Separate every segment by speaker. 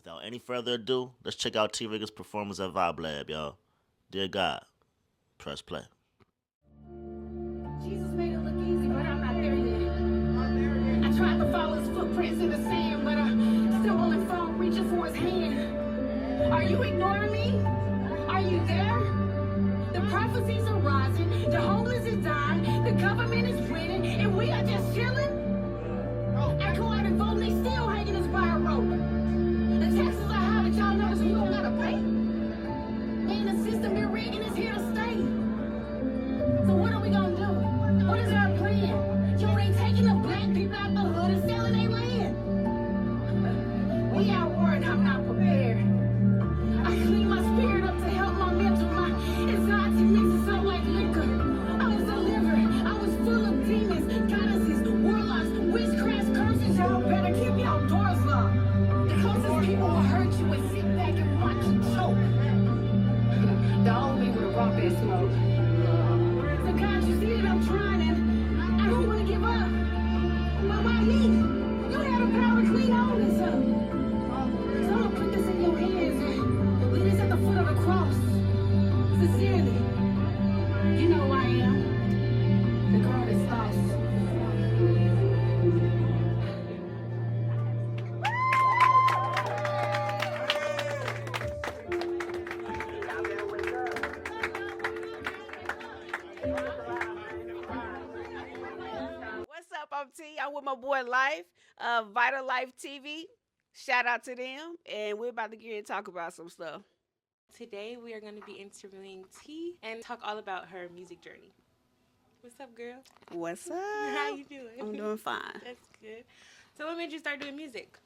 Speaker 1: Without any further ado, let's check out T.ee Riggins' performance at Vibe Lab, y'all. Dear God, press play.
Speaker 2: Jesus made it look easy, but I'm not there yet. I tried to follow his footprints in the sand, but I stumble and fall, reaching for his hand. Are you ignoring me? Are you there? The prophecies are rising, the homeless is dying, the government is winning, and we are just chilling? I go out and vote, and they still hanging us by a rope. The taxes are high, but y'all notice we don't gotta pay. And the system been rigging is here to stay. So what are we gonna do? What is our plan? Yo, they taking the black people out the hood and selling their land. We out war and I'm not prepared. I clean my spirit up to help my mental. My anxiety mixes up like liquor. I was delivered. I was full of demons, goddesses, warlocks, witchcraft curses. Y'all better keep y'all doors locked. The closest people will hurt you and sit back and watch you choke. The old me would have brought that smoke. So God, you see that I'm trying and I don't want to give up. But why me? You had the power to clean all this up. So I'm gonna put this in your hands and leave this at the foot of the cross. Sincerely, you know who I am. The girl that's lost.
Speaker 3: What's up? I'm T. I'm with my boy Life, Vital Life TV. Shout out to them, and we're about to get and talk about some stuff.
Speaker 4: Today we are going to be interviewing T and talk all about her music journey. What's up, girl?
Speaker 3: What's up?
Speaker 4: How you doing?
Speaker 3: I'm doing fine.
Speaker 4: That's good. So what made you start doing music?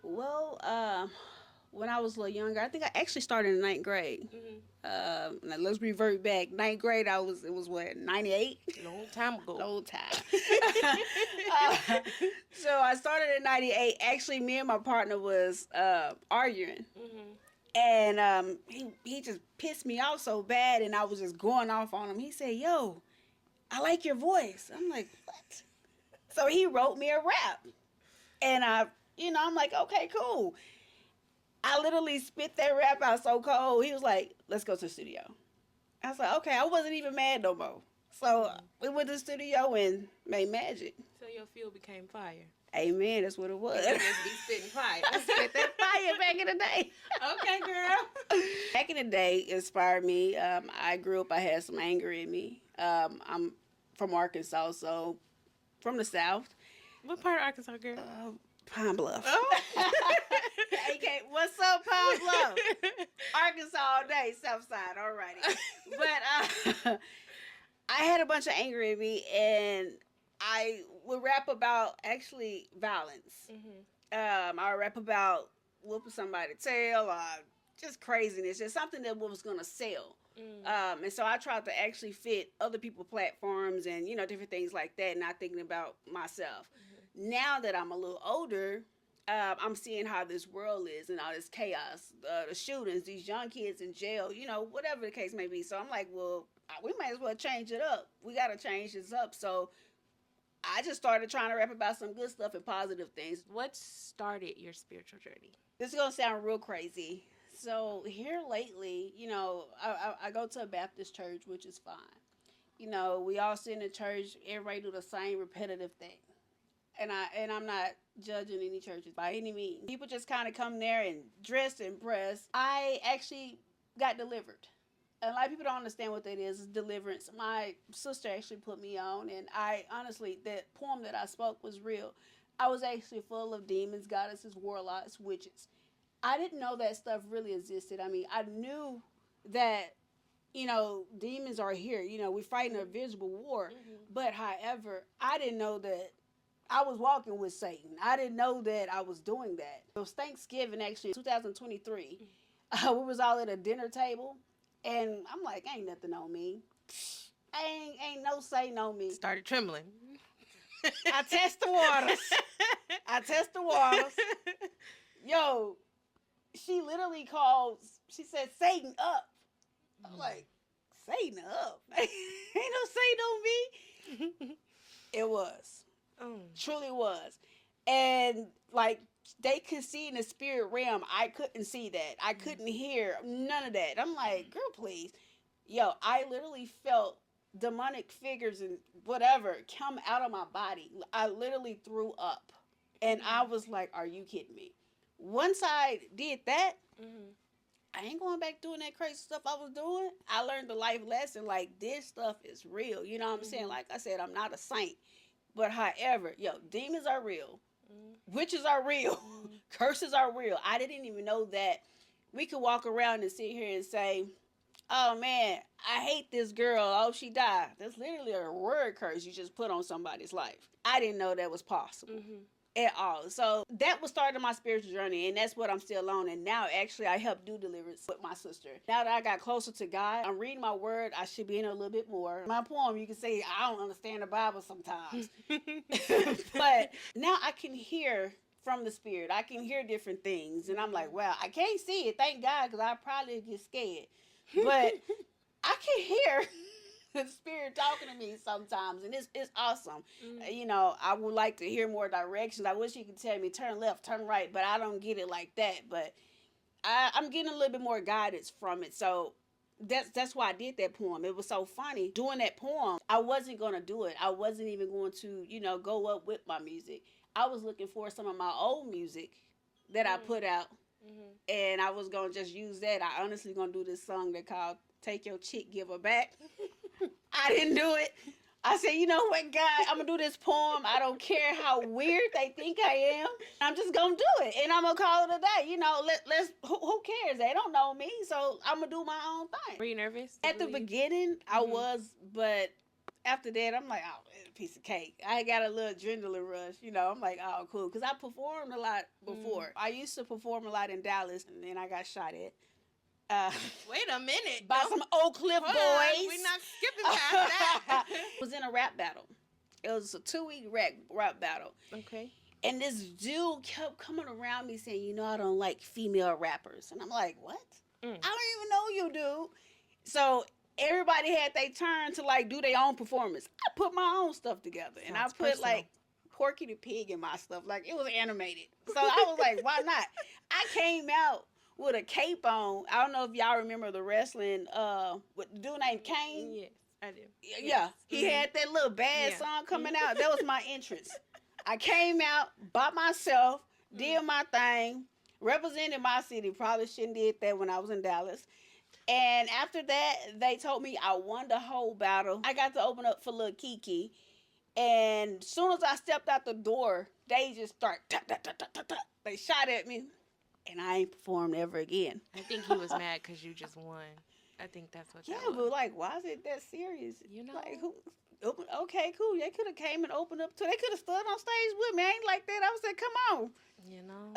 Speaker 3: Well, when I was a little younger, I think I actually started in ninth grade. Now let's revert back. Ninth grade, it was what, 98?
Speaker 4: Long time ago.
Speaker 3: Long time. So I started in 98. Actually, me and my partner was arguing. And he just pissed me off so bad, and I was just going off on him. He said, "Yo, I like your voice." I'm like, "What?" So he wrote me a rap. And I'm like, "Okay, cool." I literally spit that rap out so cold. He was like, "Let's go to the studio." I was like, "Okay." I wasn't even mad no more. So we went to the studio and made magic.
Speaker 4: So your field became fire.
Speaker 3: Amen. That's what it was.
Speaker 4: You just be spitting fire.
Speaker 3: I spit that fire back in the day.
Speaker 4: Okay, girl.
Speaker 3: Back in the day, inspired me. I grew up, I had some anger in me. I'm from Arkansas, so from the South.
Speaker 4: What part of Arkansas, girl?
Speaker 3: Pine Bluff.
Speaker 4: Oh.
Speaker 3: Okay, what's up, Pine Bluff? Arkansas all day, South Side, alrighty. But I had a bunch of anger in me, and I would rap about actually violence. I would rap about whooping somebody's tail or just craziness, just something that was going to sell. And so I tried to actually fit other people's platforms and, different things like that, not thinking about myself. Now that I'm a little older, I'm seeing how this world is and all this chaos, the shootings, these young kids in jail, whatever the case may be. So I'm like, well, we might as well change it up. We got to change this up. So I just started trying to rap about some good stuff and positive things.
Speaker 4: What started your spiritual journey?
Speaker 3: This is going to sound real crazy. So here lately, I go to a Baptist church, which is fine. We all sit in the church, everybody do the same repetitive thing. And I'm not judging any churches by any means. People just kind of come there and dress and press. I actually got delivered. And a lot of people don't understand what that is deliverance. My sister actually put me on, and I honestly, that poem that I spoke was real. I was actually full of demons, goddesses, warlocks, witches. I didn't know that stuff really existed. I mean, I knew that, demons are here. We're fighting a visible war. But however, I didn't know that I was walking with Satan. I didn't know that I was doing that. It was Thanksgiving, actually, 2023. We was all at a dinner table. And I'm like, ain't nothing on me. Ain't no Satan on me.
Speaker 4: Started trembling.
Speaker 3: I test the waters. Yo, she literally she said, "Satan up." I'm like, Satan up? Ain't no Satan on me. It was. Truly was. And like They could see in the spirit realm. I couldn't see that. I couldn't hear none of that. I'm like, girl, please. Yo, I literally felt demonic figures and whatever come out of my body. I literally threw up. And I was like, are you kidding me? Once I did that, I ain't going back doing that crazy stuff I was doing. I learned the life lesson, like, this stuff is real. You know what I'm saying? Like I said, I'm not a saint. But however, yo, demons are real. Witches are real. Curses are real. I didn't even know that we could walk around and sit here and say, oh man, I hate this girl. Oh, she died. That's literally a word curse you just put on somebody's life. I didn't know that was possible. At all. So that was starting my spiritual journey, and that's what I'm still on. And now actually I help do deliverance with my sister. Now that I got closer to God, I'm reading my word. I should be in a little bit more. My poem, you can say I don't understand the Bible sometimes. But now I can hear from the spirit. I can hear different things. And I'm like, well, I can't see it, thank God, because I probably get scared. But I can hear the spirit talking to me sometimes, and it's awesome. You know, I would like to hear more directions. I wish you could tell me turn left, turn right, but I don't get it like that. But I'm getting a little bit more guidance from it. So that's why I did that poem. It was so funny doing that poem. I wasn't gonna do it. I wasn't even going to, you know, go up with my music. I was looking for some of my old music that I put out, and I was gonna just use that. I honestly gonna do this song that called "Take Your Chick, Give Her Back." I didn't do it. I said, you know what, God, I'm going to do this poem. I don't care how weird they think I am. I'm just going to do it. And I'm going to call it a day. You know, who cares? They don't know me. So I'm going to do my own thing.
Speaker 4: Were you nervous?
Speaker 3: At the beginning, I was. But after that, I'm like, oh, it's a piece of cake. I got a little adrenaline rush. You know, I'm like, oh, cool. Because I performed a lot before. I used to perform a lot in Dallas. And then I got shot at.
Speaker 4: Wait a minute.
Speaker 3: By some Oak Cliff boys.
Speaker 4: We're not skipping past that.
Speaker 3: It was in a rap battle. It was a 2-week rap battle.
Speaker 4: Okay.
Speaker 3: And this dude kept coming around me saying, you know, I don't like female rappers. And I'm like, what? I don't even know you, dude. So everybody had their turn to, like, do their own performance. I put my own stuff together. And I put, like, Porky the Pig in my stuff. Like, it was animated. So I was like, why not? I came out with a cape on. I don't know if y'all remember the wrestling with the dude named Kane.
Speaker 4: Yes, I do.
Speaker 3: Yeah,
Speaker 4: Yes.
Speaker 3: he had that little bad song coming out. That was my entrance. I came out by myself, did my thing, represented my city. Probably shouldn't did that when I was in Dallas. And after that, they told me I won the whole battle. I got to open up for Lil Kiki. And as soon as I stepped out the door, they just start they shot at me. And I ain't performed ever again.
Speaker 4: I think he was mad because you just won. I think that's what that was.
Speaker 3: But like, why is it that serious?
Speaker 4: You know?
Speaker 3: Like, okay, cool. They could have came and opened up too. They could have stood on stage with me. I ain't like that. I was like, come on.
Speaker 4: You know,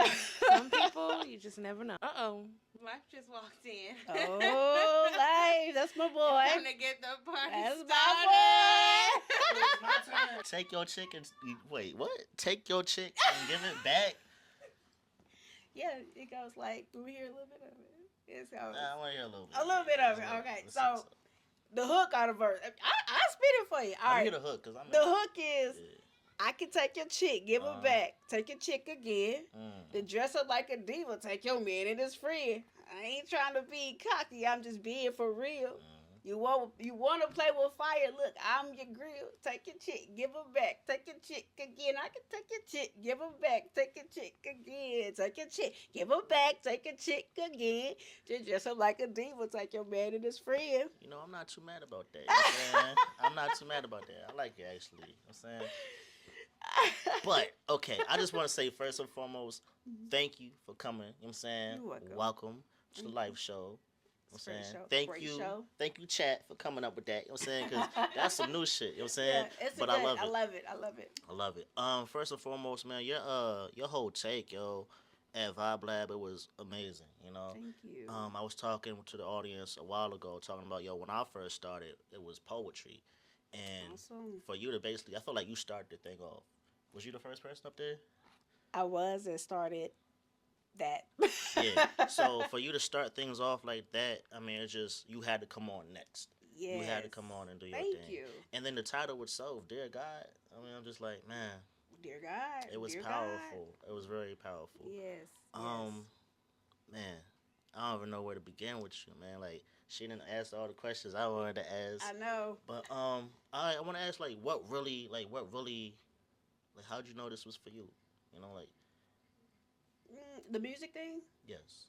Speaker 4: some people, you just never know. Uh-oh. Life just walked in.
Speaker 3: Oh, Life. That's my boy.
Speaker 4: Time to get the party
Speaker 3: That's
Speaker 4: started.
Speaker 3: my boy.
Speaker 1: Take your chick and wait, what? Take your chick and give it back.
Speaker 3: Yeah, it goes like, do we hear a little bit of it? It's
Speaker 1: I want to hear a little bit.
Speaker 3: a little bit of it. Okay, so the hook out of verse. I spit it for you. All
Speaker 1: I
Speaker 3: right.
Speaker 1: hear the hook because I'm.
Speaker 3: The hook is, I can take your chick, give her back. Take your chick again. Then dress up like a diva. Take your man and his friend. I ain't trying to be cocky. I'm just being for real. You want to play with fire? Look, I'm your grill. Take your chick, give her back. Take your chick again. I can take your chick, give her back. Take your chick again. Take your chick, give her back. Take your chick again. Just dress up like a diva. Take your man and his friend.
Speaker 1: You know, I'm not too mad about that. You know what I'm saying? I'm not too mad about that. I like it actually. You know what I'm saying? But okay, I just want to say first and foremost, thank you for coming. You know what I'm saying?
Speaker 3: You're welcome.
Speaker 1: Welcome to the live show. You know what I'm saying?
Speaker 3: Great
Speaker 1: Thank you, chat, for coming up with that. You know what I'm saying? Because that's some new shit. You know what I'm saying?
Speaker 3: Yeah, it's
Speaker 1: but
Speaker 3: good.
Speaker 1: I love it.
Speaker 3: I love it. I love it.
Speaker 1: I love it. First and foremost, man, your whole take, yo, at Vibe Lab, it was amazing. You know.
Speaker 3: Thank you.
Speaker 1: I was talking to the audience a while ago, talking about when I first started, it was poetry, and
Speaker 3: Awesome.
Speaker 1: for you to basically, I feel like you started the thing off. Was you the first person up there?
Speaker 3: I was and started that.
Speaker 1: Yeah. So for you to start things off like that, I mean, it's just you had to come on next.
Speaker 3: Yes.
Speaker 1: You had to come on and do your
Speaker 3: Thank
Speaker 1: thing.
Speaker 3: you.
Speaker 1: And then the title itself, Dear God. I mean, I'm just like, man,
Speaker 3: Dear God.
Speaker 1: It was
Speaker 3: Dear
Speaker 1: powerful. It was very powerful.
Speaker 3: God. Yes.
Speaker 1: Man, I don't even know where to begin with you, man. Like, she didn't ask all the questions I wanted to ask.
Speaker 3: I know.
Speaker 1: But I want to ask, like, like, how'd you know this was for you? You know, like,
Speaker 3: The music thing?
Speaker 1: yes.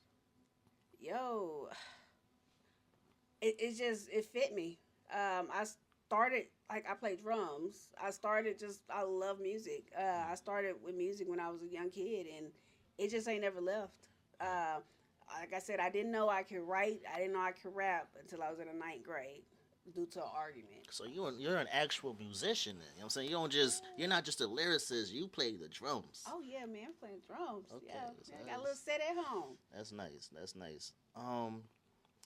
Speaker 3: Yo, it fit me. I started like I played drums. I love music. I started with music when I was a young kid, and it just ain't never left. Like I said, I didn't know I could write. I didn't know I could rap until I was in the ninth grade due to an argument.
Speaker 1: So you're an actual musician then. You know what I'm saying? You're not just a lyricist, you play the drums.
Speaker 3: Oh yeah, man, I'm playing drums.
Speaker 1: Okay,
Speaker 3: Yeah,
Speaker 1: so
Speaker 3: I got a little set at home.
Speaker 1: That's nice. That's nice.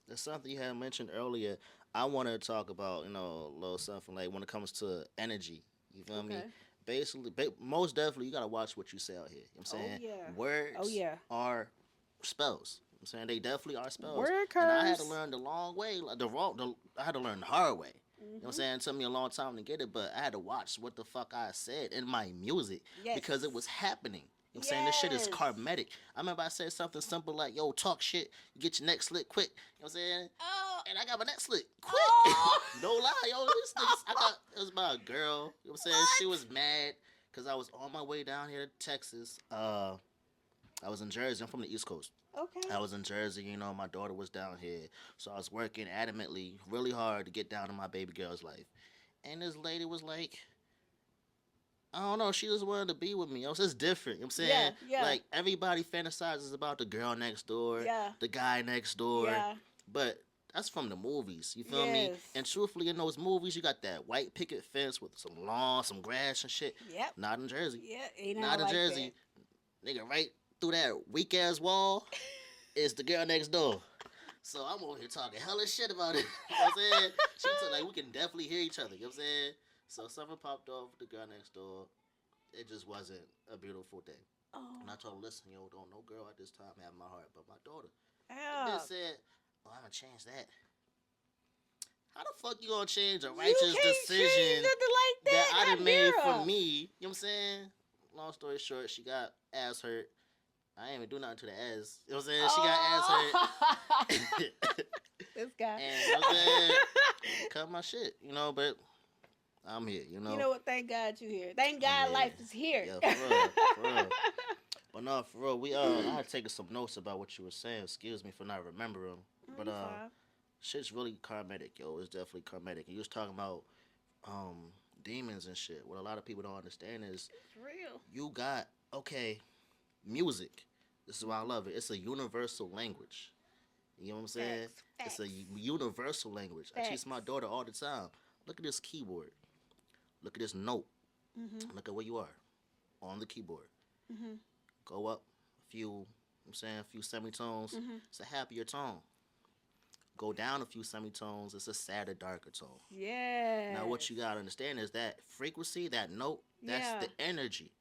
Speaker 1: There's something you had mentioned earlier. I want to talk about, a little something like when it comes to energy. You feel me?
Speaker 3: Okay.
Speaker 1: Basically, most definitely, you gotta watch what you say out here. You know what I'm saying?
Speaker 3: yeah.
Speaker 1: Words
Speaker 3: Oh, yeah.
Speaker 1: are spells. You know what I'm saying they definitely are spells.
Speaker 3: Word
Speaker 1: and I had to
Speaker 3: curse.
Speaker 1: learn the long way, like I had to learn the hard way. You know what I'm
Speaker 3: Mhm.
Speaker 1: saying? It took me a long time to get it, but I had to watch what the fuck I said in my music
Speaker 3: Yes.
Speaker 1: because it was happening. You know what I'm saying? This shit is
Speaker 3: Yes.
Speaker 1: karmatic. I remember I said something simple like, yo, talk shit, get your neck slit quick. You know what I'm saying?
Speaker 3: Oh.
Speaker 1: And I got my neck slit quick.
Speaker 3: Oh.
Speaker 1: No lie, yo. It was about a girl. You know what I'm saying? She was mad because I was on my way down here to Texas. I was in Jersey. I'm from the East Coast.
Speaker 3: Okay.
Speaker 1: I was in Jersey, my daughter was down here. So I was working adamantly, really hard to get down to my baby girl's life. And this lady was like, I don't know, she just wanted to be with me. It's just different. You know what I'm saying?
Speaker 3: Yeah.
Speaker 1: Like, everybody fantasizes about the girl next door,
Speaker 3: Yeah.
Speaker 1: the guy next door.
Speaker 3: Yeah.
Speaker 1: But that's from the movies. You feel me?
Speaker 3: Yes.
Speaker 1: And truthfully, in those movies, you got that white picket fence with some lawn, some grass and shit.
Speaker 3: Yep.
Speaker 1: Not in Jersey.
Speaker 3: Yeah. Ain't
Speaker 1: Not in
Speaker 3: like
Speaker 1: Jersey. Nigga, right through that weak ass wall is the girl next door. So I'm over here talking hella shit about it. You know what I'm saying? She was like, we can definitely hear each other. You know what I'm saying? So something popped off with the girl next door. It just wasn't a beautiful day.
Speaker 3: Oh.
Speaker 1: And I told her, listen, yo, don't no girl at this time have my heart but my daughter.
Speaker 3: Yeah.
Speaker 1: And they said, oh, I'm going to change that. How the fuck you going to change a righteous decision
Speaker 3: like
Speaker 1: that I done made
Speaker 3: girl.
Speaker 1: for me? You know what I'm saying? Long story short, she got ass hurt. I ain't even do nothing to the ass. You know what I'm saying? She got ass hurt.
Speaker 3: This guy.
Speaker 1: And you know what I'm saying? Cut my shit, but I'm here,
Speaker 3: You know what? Thank God you here. Thank God
Speaker 1: Yeah.
Speaker 3: life is here.
Speaker 1: Yeah, for real. But no, for real, I had taken some notes about what you were saying. Excuse me for not remembering. But shit's really karmatic, yo. It's definitely karmatic. And you was talking about demons and shit. What a lot of people don't understand is
Speaker 3: It's real.
Speaker 1: you got music. This is why I love it. It's a universal language. You know what I'm saying?
Speaker 3: Facts.
Speaker 1: It's a universal language. I teach
Speaker 3: Facts.
Speaker 1: my daughter all the time. Look at this keyboard. Look at this note.
Speaker 3: Mhm.
Speaker 1: Look at where you are on the keyboard.
Speaker 3: Mhm.
Speaker 1: Go up a few, a few semitones.
Speaker 3: Mhm.
Speaker 1: It's a happier tone. Go down a few semitones. It's a sadder, darker tone.
Speaker 3: Yeah.
Speaker 1: Now, what you gotta understand is that frequency, that note, that's
Speaker 3: Yeah.
Speaker 1: the energy.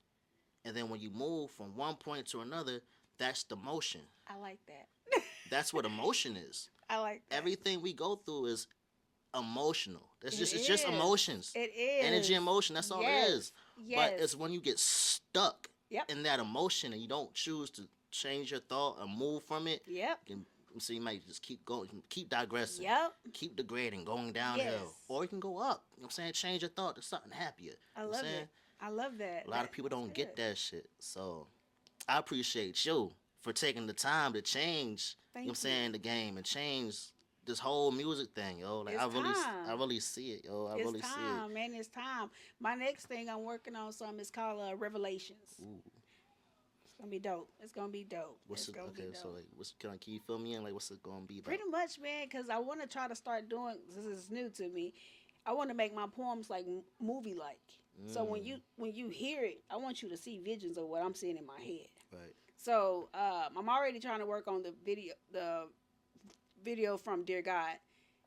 Speaker 1: And then when you move from one point to another, that's the motion.
Speaker 3: I like that.
Speaker 1: That's what emotion is.
Speaker 3: I like that.
Speaker 1: Everything we go through is emotional. It's
Speaker 3: It
Speaker 1: just
Speaker 3: is.
Speaker 1: emotions.
Speaker 3: It is.
Speaker 1: Energy, emotion, that's all
Speaker 3: Yes.
Speaker 1: it is.
Speaker 3: Yes.
Speaker 1: But it's when you get stuck
Speaker 3: Yep.
Speaker 1: in that emotion and you don't choose to change your thought and move from it,
Speaker 3: Yep.
Speaker 1: so you might just keep going, keep digressing,
Speaker 3: Yep.
Speaker 1: keep degrading, going downhill.
Speaker 3: Yes.
Speaker 1: Or you can go up. You know what I'm saying? Change your thought to something happier.
Speaker 3: I
Speaker 1: You know what
Speaker 3: love
Speaker 1: I'm saying?
Speaker 3: it. I love that.
Speaker 1: A lot of people don't get that shit. So I appreciate you for taking the time to change, you know what I'm saying, the game and change this whole music thing, yo. Like
Speaker 3: It's
Speaker 1: I
Speaker 3: time.
Speaker 1: really see it, yo. I
Speaker 3: It's
Speaker 1: really see
Speaker 3: time, man. It's time. My next thing I'm working on something is called Revelations.
Speaker 1: it. Ooh.
Speaker 3: It's gonna be dope. It's gonna be dope.
Speaker 1: What's
Speaker 3: it's
Speaker 1: it?
Speaker 3: gonna be
Speaker 1: Okay,
Speaker 3: dope.
Speaker 1: so like, can you fill me in? Like, what's it gonna be about?
Speaker 3: Pretty much, man, because I want to try to start doing. This is new to me. I want to make my poems like movie like. So when you hear it, I want you to see visions of what I'm seeing in my head.
Speaker 1: Right.
Speaker 3: So I'm already trying to work on the video from Dear God.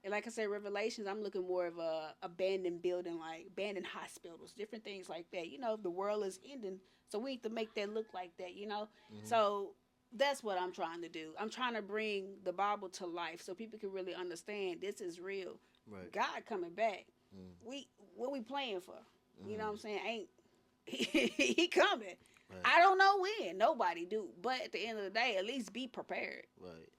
Speaker 3: And like I said, Revelations, I'm looking more of a abandoned building, like abandoned hospitals, different things like that. The world is ending, so we need to make that look like that,
Speaker 1: Mm-hmm.
Speaker 3: So that's what I'm trying to do. I'm trying to bring the Bible to life so people can really understand this is real.
Speaker 1: Right.
Speaker 3: God coming back.
Speaker 1: Mm.
Speaker 3: What we playing for? You know what I'm saying? he coming.
Speaker 1: Right.
Speaker 3: I don't know when. Nobody do. But at the end of the day, at least be prepared.
Speaker 1: Right.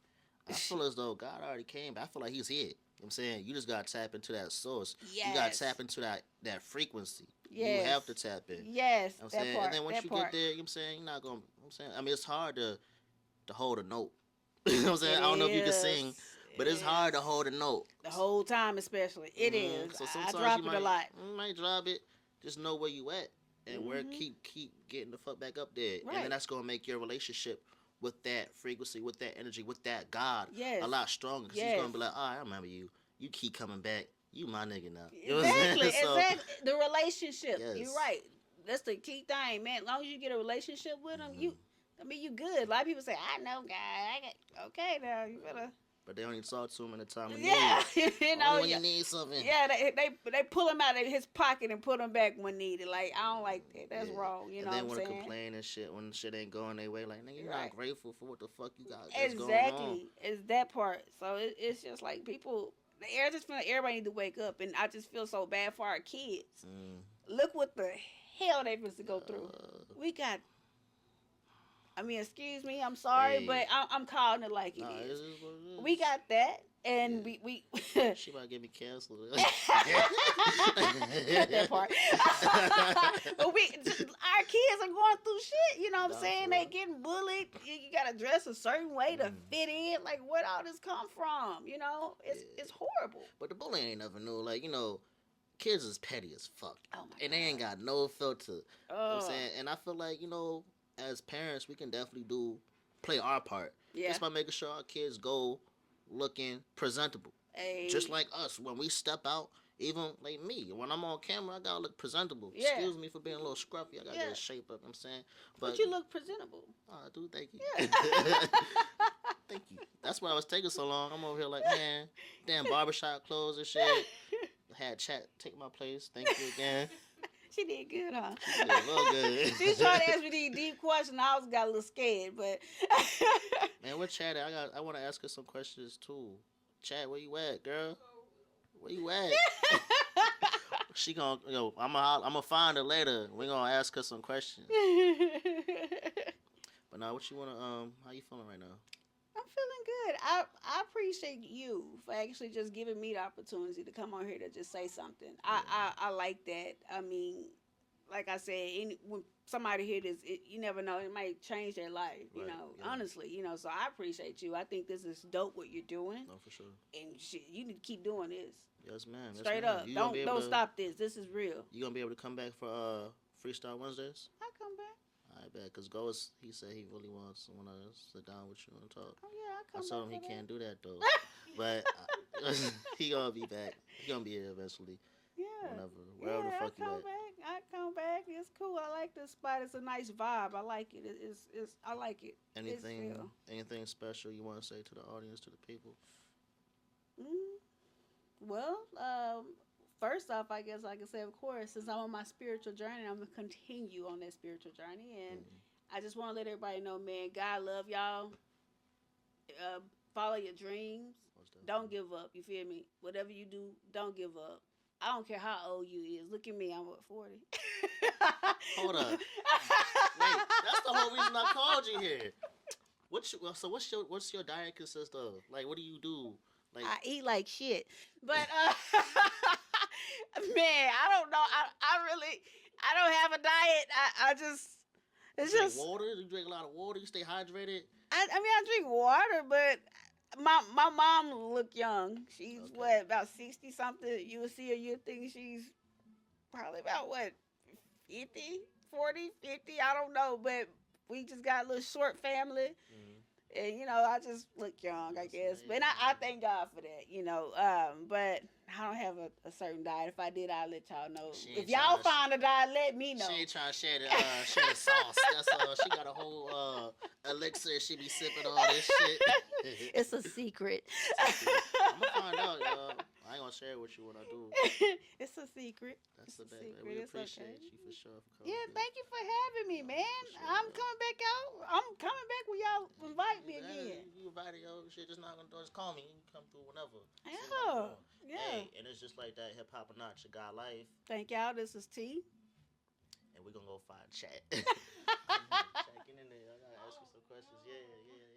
Speaker 1: I feel as though God already came, but I feel like He's here. You know what I'm saying? You just gotta tap into that source.
Speaker 3: Yes.
Speaker 1: You gotta tap into that frequency.
Speaker 3: Yes.
Speaker 1: You have to tap in.
Speaker 3: Yes.
Speaker 1: You know what I'm
Speaker 3: that
Speaker 1: saying?
Speaker 3: part.
Speaker 1: And then once
Speaker 3: that
Speaker 1: you
Speaker 3: part.
Speaker 1: get there, you know what I'm saying, you're not gonna, you know what I'm saying? I mean, it's hard to hold a note. You know what I'm saying? I don't know if you can sing, but it's hard to hold a note.
Speaker 3: The whole time, especially. It is.
Speaker 1: So
Speaker 3: I
Speaker 1: sometimes
Speaker 3: drop
Speaker 1: you
Speaker 3: it a lot.
Speaker 1: You might drop it. Just know where you at and where keep getting the fuck back up there.
Speaker 3: Right.
Speaker 1: And then that's gonna make your relationship with that frequency, with that energy, with that God
Speaker 3: Yes.
Speaker 1: a lot stronger. Because
Speaker 3: Yes.
Speaker 1: He's gonna be like, all right, I remember you. You keep coming back. You my nigga now. You know what I'm
Speaker 3: Exactly.
Speaker 1: saying? So,
Speaker 3: Exactly. The relationship.
Speaker 1: Yes.
Speaker 3: You're right. That's the key thing, man. As long as you get a relationship with them, you good. A lot of people say, I know God. Okay, now you better.
Speaker 1: but they only talk to him in the time of need.
Speaker 3: You know,
Speaker 1: Only when you need something.
Speaker 3: Yeah, they pull him out of his pocket and put him back when needed. Like, I don't like that. That's wrong. You
Speaker 1: and
Speaker 3: know
Speaker 1: then
Speaker 3: what
Speaker 1: want
Speaker 3: I'm
Speaker 1: to
Speaker 3: saying?
Speaker 1: complain and shit when shit ain't going their way. Like, nigga, you're
Speaker 3: Right.
Speaker 1: not grateful for what the fuck you got that's going on.
Speaker 3: Exactly. It's that part. So it's just like people. I just feel like everybody need to wake up, and I just feel so bad for our kids. Look what the hell they supposed to go through. We got. I mean, excuse me, I'm sorry,
Speaker 1: Hey.
Speaker 3: but I'm calling it like it
Speaker 1: Nah,
Speaker 3: is.
Speaker 1: it is what it is.
Speaker 3: We got that, and we
Speaker 1: She about to get me canceled.
Speaker 3: Cut that part. But our kids are going through shit. You know what I'm
Speaker 1: Nah,
Speaker 3: saying?
Speaker 1: for
Speaker 3: They
Speaker 1: real.
Speaker 3: getting bullied. You gotta dress a certain way to fit in. Like, where'd all this come from? You know, it's horrible.
Speaker 1: But the bullying ain't never new. Like, you know, kids is petty as fuck.
Speaker 3: Oh my
Speaker 1: And they ain't got no filter. You know what I'm
Speaker 3: Oh.
Speaker 1: saying? And I feel like, you know, as parents, we can definitely play our part.
Speaker 3: Yeah.
Speaker 1: Just by making sure our kids go looking presentable.
Speaker 3: Hey.
Speaker 1: Just like us, when we step out, even like me, when I'm on camera, I gotta look presentable.
Speaker 3: Yeah.
Speaker 1: Excuse me for being a little scruffy. I gotta get a shape up, you know what I'm saying?
Speaker 3: But you look presentable.
Speaker 1: Oh, I do, thank you.
Speaker 3: Yeah.
Speaker 1: Thank you. That's why I was taking so long. I'm over here like, man, damn barbershop clothes and shit. Had chat take my place. Thank you again.
Speaker 3: She did good, huh?
Speaker 1: She did a little good.
Speaker 3: She was trying to ask me these deep questions. I got a little scared, but
Speaker 1: Man, we're chatting. I want to ask her some questions too. Chat, where you at, girl? Where you at? She gonna, I'm gonna find her later. We gonna ask her some questions. But now, what you wanna, how you feeling right now?
Speaker 3: I'm feeling good. I appreciate you for actually just giving me the opportunity to come on here to just say something. I like that. I mean, like I said, when somebody hear this, you never know, it might change their life. You
Speaker 1: Right,
Speaker 3: know,
Speaker 1: yeah.
Speaker 3: honestly, so I appreciate you. I think this is dope what you're doing,
Speaker 1: No, for sure.
Speaker 3: and shit, you need to keep doing this.
Speaker 1: Yes, ma'am. Yes,
Speaker 3: Straight
Speaker 1: ma'am.
Speaker 3: up,
Speaker 1: You gonna be able
Speaker 3: don't
Speaker 1: to-
Speaker 3: stop this. This is real.
Speaker 1: You gonna be able to come back for Freestyle Wednesdays?
Speaker 3: I come back.
Speaker 1: I bet, cause Ghost, he said he really wants someone to sit down with you and talk.
Speaker 3: Oh yeah, I
Speaker 1: I
Speaker 3: come
Speaker 1: told him
Speaker 3: back.
Speaker 1: he can't do that though, but he gonna be back. He gonna be here eventually.
Speaker 3: Yeah.
Speaker 1: Wherever the fuck
Speaker 3: I
Speaker 1: you
Speaker 3: come
Speaker 1: at.
Speaker 3: back. I come back. It's cool. I like this spot. It's a nice vibe. I like it. It's I like it. It's real.
Speaker 1: Anything special you want to say to the audience, to the people?
Speaker 3: Well, first off, I guess I can say, of course, since I'm on my spiritual journey, I'm gonna continue on that spiritual journey, and I just want to let everybody know, man, God love y'all. Follow your dreams. Don't give up. You feel me? Whatever you do, don't give up. I don't care how old you is. Look at me. I'm what, 40.
Speaker 1: Hold up. Wait, that's the whole reason I called you here. What's your diet consist of? Like, what do you do? Like,
Speaker 3: I eat like shit. But man, I don't know. I don't have a diet. I just it's
Speaker 1: drink
Speaker 3: just
Speaker 1: water? You drink a lot of water? You stay hydrated?
Speaker 3: I mean I drink water, but my mom look young. She's what, about 60 something. You'll see her, you'll think she's probably about what, 50, 40, 50, I don't know, but we just got a little short family. And, I just look young, I guess. But I thank God for that, But I don't have a certain diet. If I did, I'll let y'all know. If y'all find a diet, let me know.
Speaker 1: She ain't trying to share the sauce. That's she got a whole elixir. She be sipping all this shit.
Speaker 3: It's a secret.
Speaker 1: I'm gonna find out, y'all. I ain't gonna share it with you when I do.
Speaker 3: It's a secret.
Speaker 1: That's
Speaker 3: It's
Speaker 1: the
Speaker 3: a
Speaker 1: best.
Speaker 3: secret.
Speaker 1: We
Speaker 3: It's
Speaker 1: appreciate
Speaker 3: okay.
Speaker 1: you for sure. For coming
Speaker 3: Yeah,
Speaker 1: through.
Speaker 3: thank you for having me, man.
Speaker 1: For sure,
Speaker 3: I'm
Speaker 1: man.
Speaker 3: coming back out. I'm coming back when y'all invite me
Speaker 1: Yeah,
Speaker 3: again.
Speaker 1: you invited yo shit. Just not gonna just call me. You can come through whenever. See what I'm
Speaker 3: Yeah.
Speaker 1: doing.
Speaker 3: Yeah.
Speaker 1: Hey, and it's just like that. Hip hop or not, your God life.
Speaker 3: Thank y'all. This is T.
Speaker 1: and we're gonna go find chat. Chat, get in there. I gotta ask you some questions. Yeah.